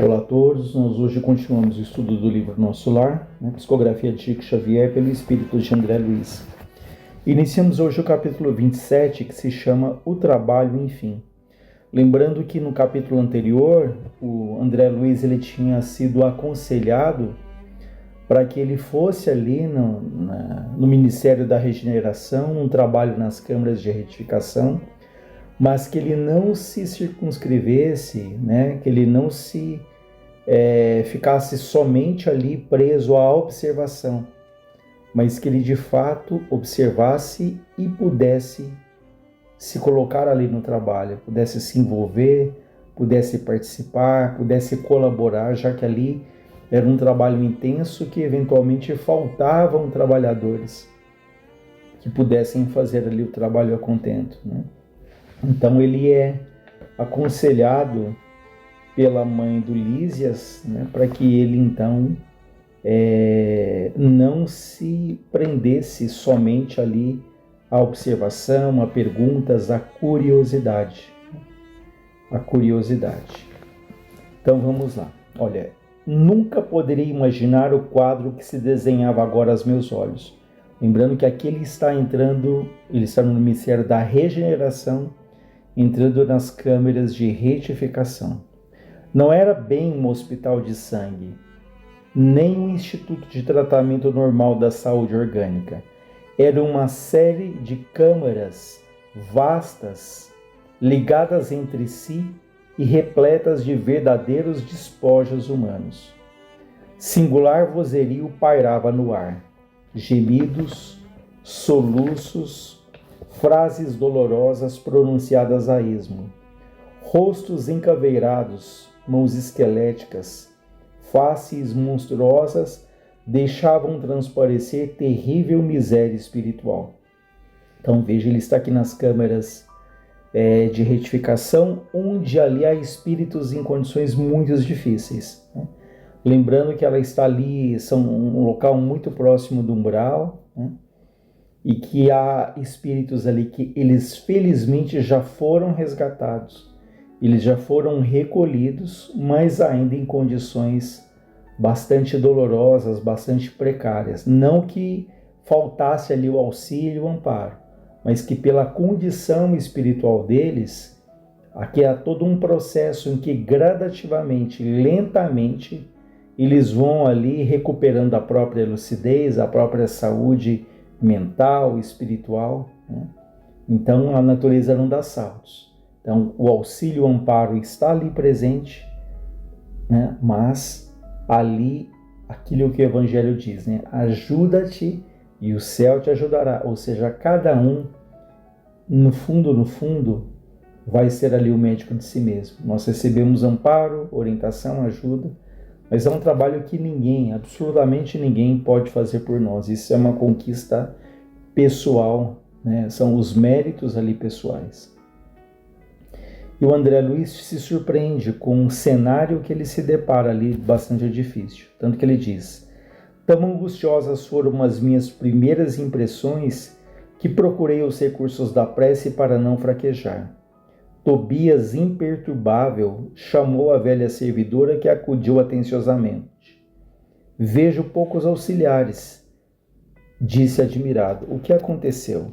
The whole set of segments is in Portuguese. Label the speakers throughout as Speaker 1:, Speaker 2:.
Speaker 1: Olá a todos, nós hoje continuamos o estudo do livro Nosso Lar, Psicografia de Chico Xavier pelo Espírito de André Luiz. Iniciamos hoje o capítulo 27, que se chama O Trabalho, enfim. Lembrando que no capítulo anterior, o André Luiz ele tinha sido aconselhado para que ele fosse ali no Ministério da Regeneração, um trabalho nas câmaras de retificação, mas que ele não se circunscrevesse, que ele não se ficasse somente ali preso à observação, mas que ele de fato observasse e pudesse se colocar ali no trabalho, pudesse se envolver, pudesse participar, pudesse colaborar, já que ali era um trabalho intenso que eventualmente faltavam trabalhadores que pudessem fazer ali o trabalho a contento, Então ele é aconselhado pela mãe do Lísias, para que ele então não se prendesse somente ali à observação, a perguntas, à curiosidade. A curiosidade. Então vamos lá. Olha, nunca poderia imaginar o quadro que se desenhava agora aos meus olhos. Lembrando que aqui ele está no Ministério da Regeneração, entrando nas câmeras de retificação. Não era bem um hospital de sangue, nem um instituto de tratamento normal da saúde orgânica. Era uma série de câmaras vastas, ligadas entre si e repletas de verdadeiros despojos humanos. Singular vozerio pairava no ar. Gemidos, soluços, frases dolorosas pronunciadas a esmo. Rostos encaveirados, mãos esqueléticas, faces monstruosas deixavam transparecer terrível miséria espiritual. Então veja, ele está aqui nas câmaras de retificação, onde ali há espíritos em condições muito difíceis. Lembrando que ela está ali, são um local muito próximo do umbral, e que há espíritos ali que eles felizmente já foram resgatados, eles já foram recolhidos, mas ainda em condições bastante dolorosas, bastante precárias. Não que faltasse ali o auxílio e o amparo, mas que pela condição espiritual deles, aqui há todo um processo em que gradativamente, lentamente, eles vão ali recuperando a própria lucidez, a própria saúde mental, espiritual. Então a natureza não dá saltos. Então o auxílio e o amparo está ali presente, mas ali, aquilo que o Evangelho diz, ajuda-te e o céu te ajudará. Ou seja, cada um, no fundo, vai ser ali o médico de si mesmo. Nós recebemos amparo, orientação, ajuda, mas é um trabalho que ninguém, absolutamente ninguém pode fazer por nós. Isso é uma conquista pessoal, São os méritos ali pessoais. E o André Luiz se surpreende com um cenário que ele se depara ali bastante difícil. Tanto que ele diz: tão angustiosas foram as minhas primeiras impressões que procurei os recursos da prece para não fraquejar. Tobias, imperturbável, chamou a velha servidora, que acudiu atenciosamente. Vejo poucos auxiliares, disse admirado. O que aconteceu?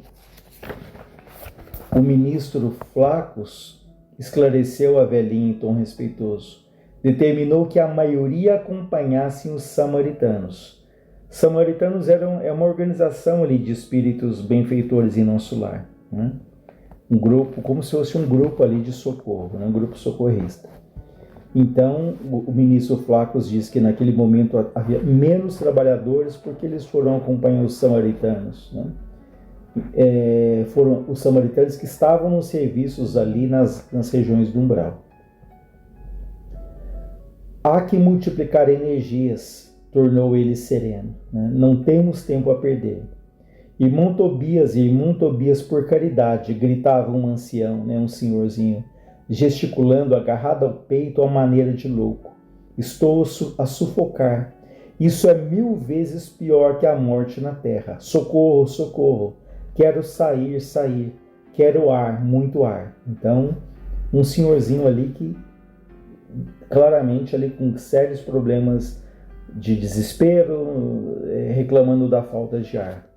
Speaker 1: O ministro Flacos esclareceu a velhinha em tom respeitoso. Determinou que a maioria acompanhassem os samaritanos. Samaritanos é uma organização ali de espíritos benfeitores em nosso lar, Um grupo, como se fosse um grupo ali de socorro, um grupo socorrista. Então, o ministro Flacos diz que naquele momento havia menos trabalhadores porque eles foram acompanhar os samaritanos, Foram os samaritanos que estavam nos serviços ali nas regiões do umbral. Há que multiplicar energias, tornou ele sereno, Não temos tempo a perder. Irmão Tobias, por caridade, gritava um ancião, um senhorzinho, gesticulando, agarrado ao peito à maneira de louco. Estou a sufocar. Isso é 1000 vezes pior que a morte na terra. Socorro, socorro. Quero sair. Quero ar, muito ar. Então, um senhorzinho ali que claramente ali com sérios problemas de desespero, reclamando da falta de ar.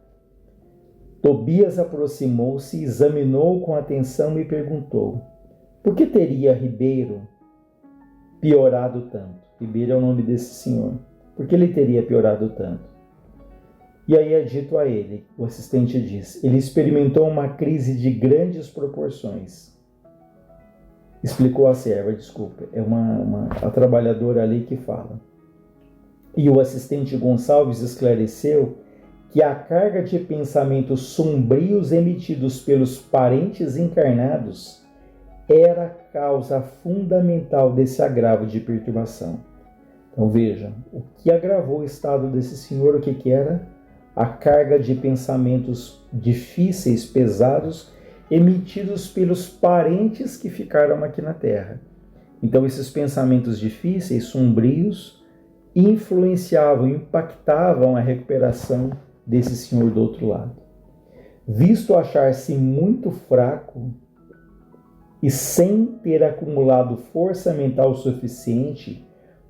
Speaker 1: Tobias aproximou-se, examinou com atenção e perguntou: por que teria Ribeiro piorado tanto? Ribeiro é o nome desse senhor. Por que ele teria piorado tanto? E aí é dito a ele, o assistente diz, ele experimentou uma crise de grandes proporções. Explicou a serva, desculpa, é a trabalhadora ali que fala. E o assistente Gonçalves esclareceu que a carga de pensamentos sombrios emitidos pelos parentes encarnados era a causa fundamental desse agravo de perturbação. Então vejam, o que agravou o estado desse senhor, o que era? A carga de pensamentos difíceis, pesados, emitidos pelos parentes que ficaram aqui na Terra. Então esses pensamentos difíceis, sombrios, influenciavam, impactavam a recuperação desse senhor do outro lado. Visto achar-se muito fraco e sem ter acumulado força mental suficiente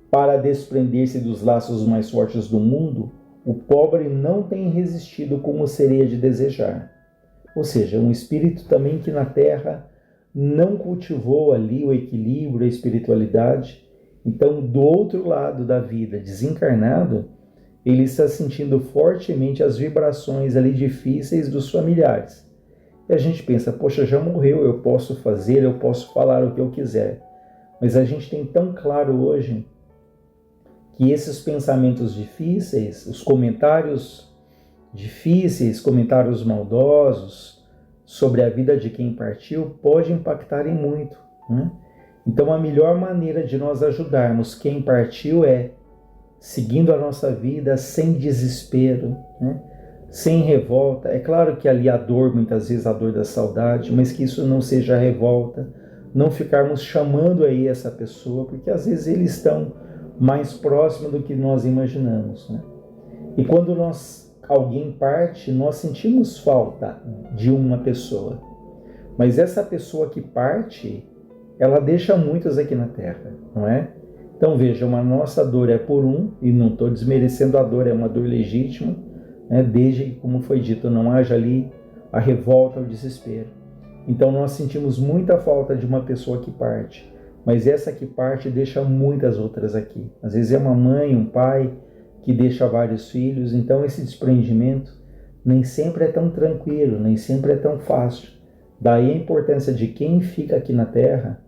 Speaker 1: para desprender-se dos laços mais fortes do mundo, o pobre não tem resistido como seria de desejar. Ou seja, um espírito também que na Terra não cultivou ali o equilíbrio, a espiritualidade. Então, do outro lado da vida, desencarnado, ele está sentindo fortemente as vibrações ali difíceis dos familiares. E a gente pensa, poxa, já morreu, eu posso fazer, eu posso falar o que eu quiser. Mas a gente tem tão claro hoje que esses pensamentos difíceis, os comentários difíceis, comentários maldosos sobre a vida de quem partiu, pode impactar em muito, né? Então a melhor maneira de nós ajudarmos quem partiu é seguindo a nossa vida sem desespero, né? Sem revolta. É claro que ali há dor, muitas vezes a dor da saudade, mas que isso não seja revolta, não ficarmos chamando aí essa pessoa, porque às vezes eles estão mais próximos do que nós imaginamos, né? E quando alguém parte, nós sentimos falta de uma pessoa, mas essa pessoa que parte, ela deixa muitos aqui na Terra, não é? Então vejam, a nossa dor é por um, e não estou desmerecendo a dor, é uma dor legítima, né? Desde que, como foi dito, não haja ali a revolta, o desespero. Então nós sentimos muita falta de uma pessoa que parte, mas essa que parte deixa muitas outras aqui. Às vezes é uma mãe, um pai que deixa vários filhos, então esse desprendimento nem sempre é tão tranquilo, nem sempre é tão fácil. Daí a importância de quem fica aqui na Terra,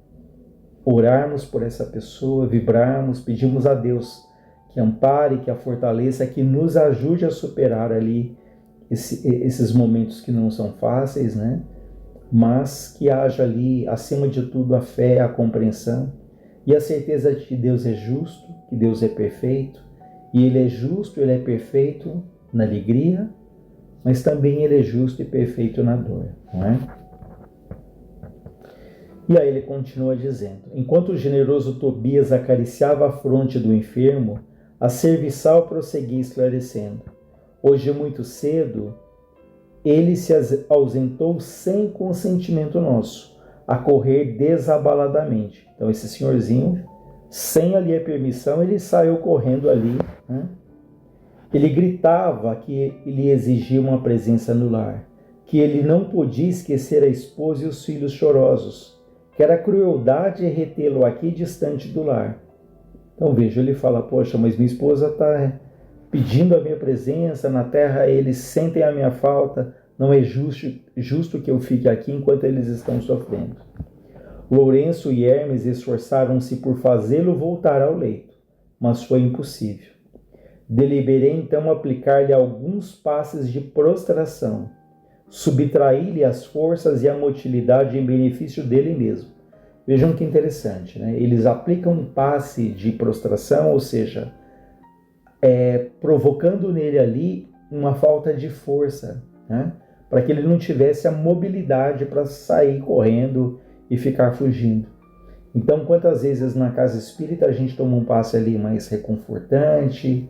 Speaker 1: orarmos por essa pessoa, vibrarmos, pedimos a Deus que ampare, que a fortaleça, que nos ajude a superar ali esses momentos que não são fáceis, né? Mas que haja ali, acima de tudo, a fé, a compreensão e a certeza de que Deus é justo, que Deus é perfeito, e Ele é justo, Ele é perfeito na alegria, mas também Ele é justo e perfeito na dor, não é? E aí ele continua dizendo, enquanto o generoso Tobias acariciava a fronte do enfermo, a serviçal prosseguia esclarecendo. Hoje muito cedo, ele se ausentou sem consentimento nosso, a correr desabaladamente. Então esse senhorzinho, sem ali a permissão, ele saiu correndo ali, né? Ele gritava que ele exigia uma presença no lar, que ele não podia esquecer a esposa e os filhos chorosos, que era crueldade retê-lo aqui distante do lar. Então veja, ele fala, poxa, mas minha esposa está pedindo a minha presença, na terra eles sentem a minha falta, não é justo que eu fique aqui enquanto eles estão sofrendo. Lourenço e Hermes esforçaram-se por fazê-lo voltar ao leito, mas foi impossível. Deliberei então aplicar-lhe alguns passes de prostração, subtrair-lhe as forças e a motilidade em benefício dele mesmo. Vejam que interessante, né? Eles aplicam um passe de prostração, ou seja, provocando nele ali uma falta de força, né? Para que ele não tivesse a mobilidade para sair correndo e ficar fugindo. Então, quantas vezes na casa espírita a gente toma um passe ali mais reconfortante,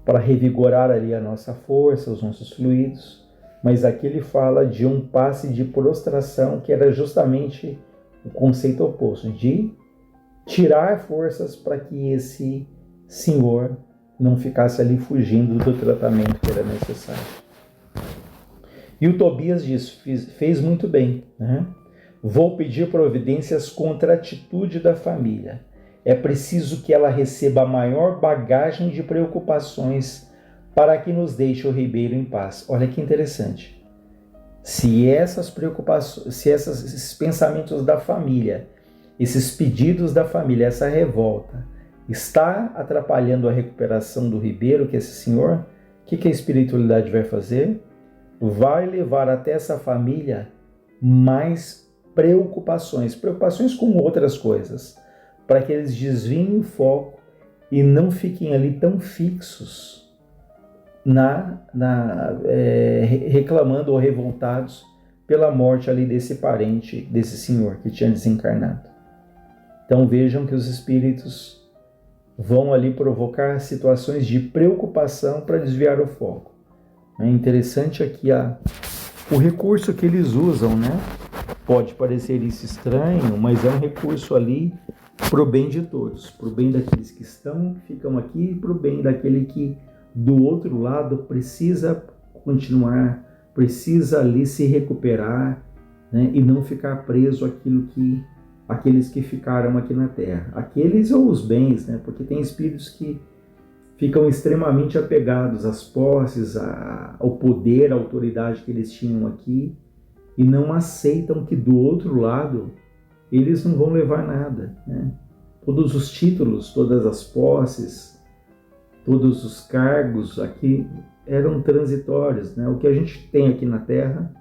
Speaker 1: para revigorar ali a nossa força, os nossos fluidos, mas aqui ele fala de um passe de prostração, que era justamente o conceito oposto, de tirar forças para que esse senhor não ficasse ali fugindo do tratamento que era necessário. E o Tobias diz, fez muito bem, né? Vou pedir providências contra a atitude da família. É preciso que ela receba a maior bagagem de preocupações para que nos deixe o ribeiro em paz. Olha que interessante. Se essas preocupações, se esses pensamentos da família, esses pedidos da família, essa revolta, está atrapalhando a recuperação do ribeiro, que é esse senhor, o que a espiritualidade vai fazer? Vai levar até essa família mais preocupações com outras coisas, para que eles desviem o foco e não fiquem ali tão fixos reclamando ou revoltados pela morte ali desse parente, desse senhor que tinha desencarnado. Então vejam que os espíritos vão ali provocar situações de preocupação para desviar o foco. É interessante aqui o recurso que eles usam, né? Pode parecer isso estranho, mas é um recurso ali para o bem de todos, para o bem daqueles que ficam aqui, e para o bem daquele que do outro lado precisa continuar, precisa ali se recuperar, né? E não ficar preso àqueles que ficaram aqui na Terra. Aqueles ou os bens, né? Porque tem espíritos que ficam extremamente apegados às posses, ao poder, à autoridade que eles tinham aqui, e não aceitam que do outro lado eles não vão levar nada, né? Todos os títulos, todas as posses, todos os cargos aqui eram transitórios, né? O que a gente tem aqui na Terra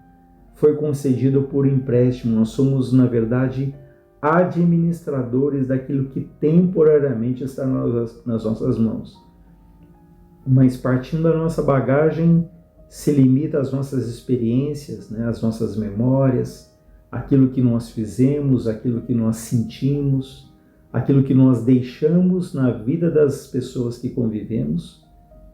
Speaker 1: foi concedido por empréstimo. Nós somos, na verdade, administradores daquilo que temporariamente está nas nossas mãos. Mas partindo da nossa bagagem, se limita às nossas experiências, né? Às nossas memórias, aquilo que nós fizemos, aquilo que nós sentimos, aquilo que nós deixamos na vida das pessoas que convivemos,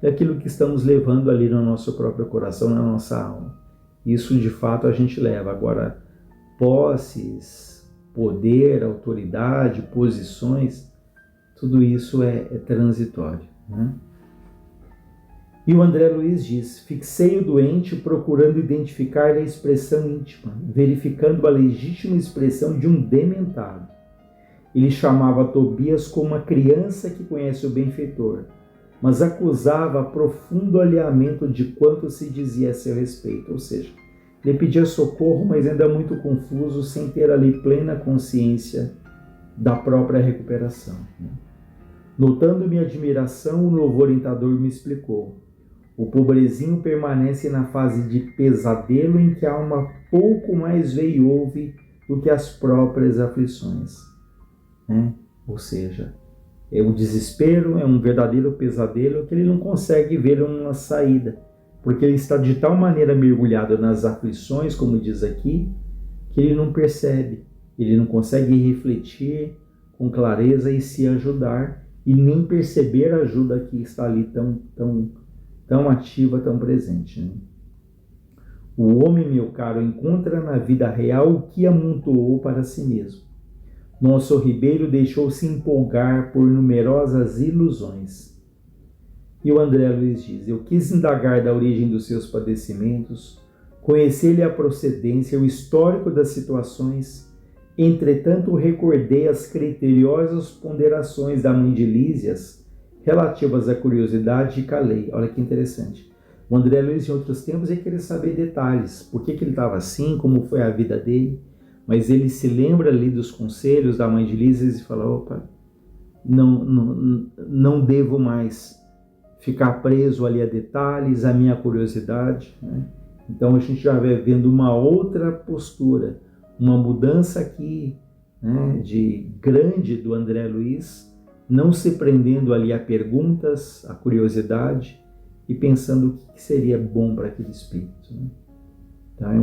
Speaker 1: e aquilo que estamos levando ali no nosso próprio coração, na nossa alma. Isso, de fato, a gente leva. Agora, posses, poder, autoridade, posições, tudo isso é transitório, né? E o André Luiz diz, fixei o doente procurando identificar a expressão íntima, verificando a legítima expressão de um dementado. Ele chamava Tobias como uma criança que conhece o benfeitor, mas acusava profundo alheamento de quanto se dizia a seu respeito. Ou seja, ele pedia socorro, mas ainda muito confuso, sem ter ali plena consciência da própria recuperação. Notando minha admiração, o novo orientador me explicou. O pobrezinho permanece na fase de pesadelo em que a alma pouco mais vê e ouve do que as próprias aflições, né? Ou seja, o desespero é um verdadeiro pesadelo que ele não consegue ver uma saída, porque ele está de tal maneira mergulhado nas aflições, como diz aqui, que ele não percebe, ele não consegue refletir com clareza e se ajudar, e nem perceber a ajuda que está ali tão ativa, tão presente, né? O homem, meu caro, encontra na vida real o que amontoou para si mesmo. Nosso ribeiro deixou-se empolgar por numerosas ilusões. E o André Luiz diz, eu quis indagar da origem dos seus padecimentos, conhecer-lhe a procedência, o histórico das situações. Entretanto, recordei as criteriosas ponderações da mãe de Lísias relativas à curiosidade e calei. Olha que interessante. O André Luiz, em outros tempos, ia querer saber detalhes. Por que ele estava assim, como foi a vida dele. Mas ele se lembra ali dos conselhos da mãe de Lísias e fala, opa, não devo mais ficar preso ali a detalhes, a minha curiosidade, né? Então a gente já vai vendo uma outra postura, uma mudança aqui, né, de grande do André Luiz, não se prendendo ali a perguntas, a curiosidade e pensando o que seria bom para aquele espírito, né? Então é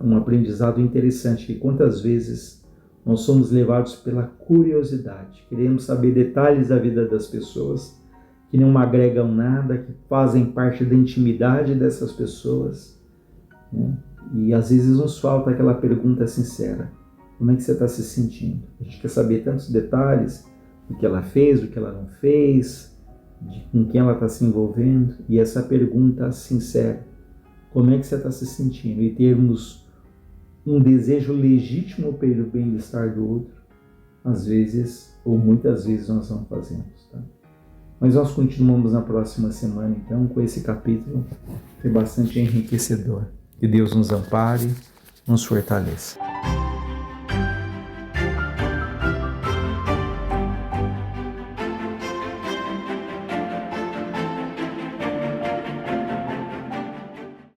Speaker 1: um aprendizado interessante, que quantas vezes nós somos levados pela curiosidade, queremos saber detalhes da vida das pessoas que não agregam nada, que fazem parte da intimidade dessas pessoas, né? E às vezes nos falta aquela pergunta sincera, como é que você está se sentindo? A gente quer saber tantos detalhes, do que ela fez, do que ela não fez, com quem ela está se envolvendo, e essa pergunta sincera, como é que você está se sentindo? E termos um desejo legítimo pelo bem-estar do outro, às vezes, ou muitas vezes nós não fazemos, tá? Mas nós continuamos na próxima semana, então, com esse capítulo, que é bastante enriquecedor. Que Deus nos ampare, nos fortaleça.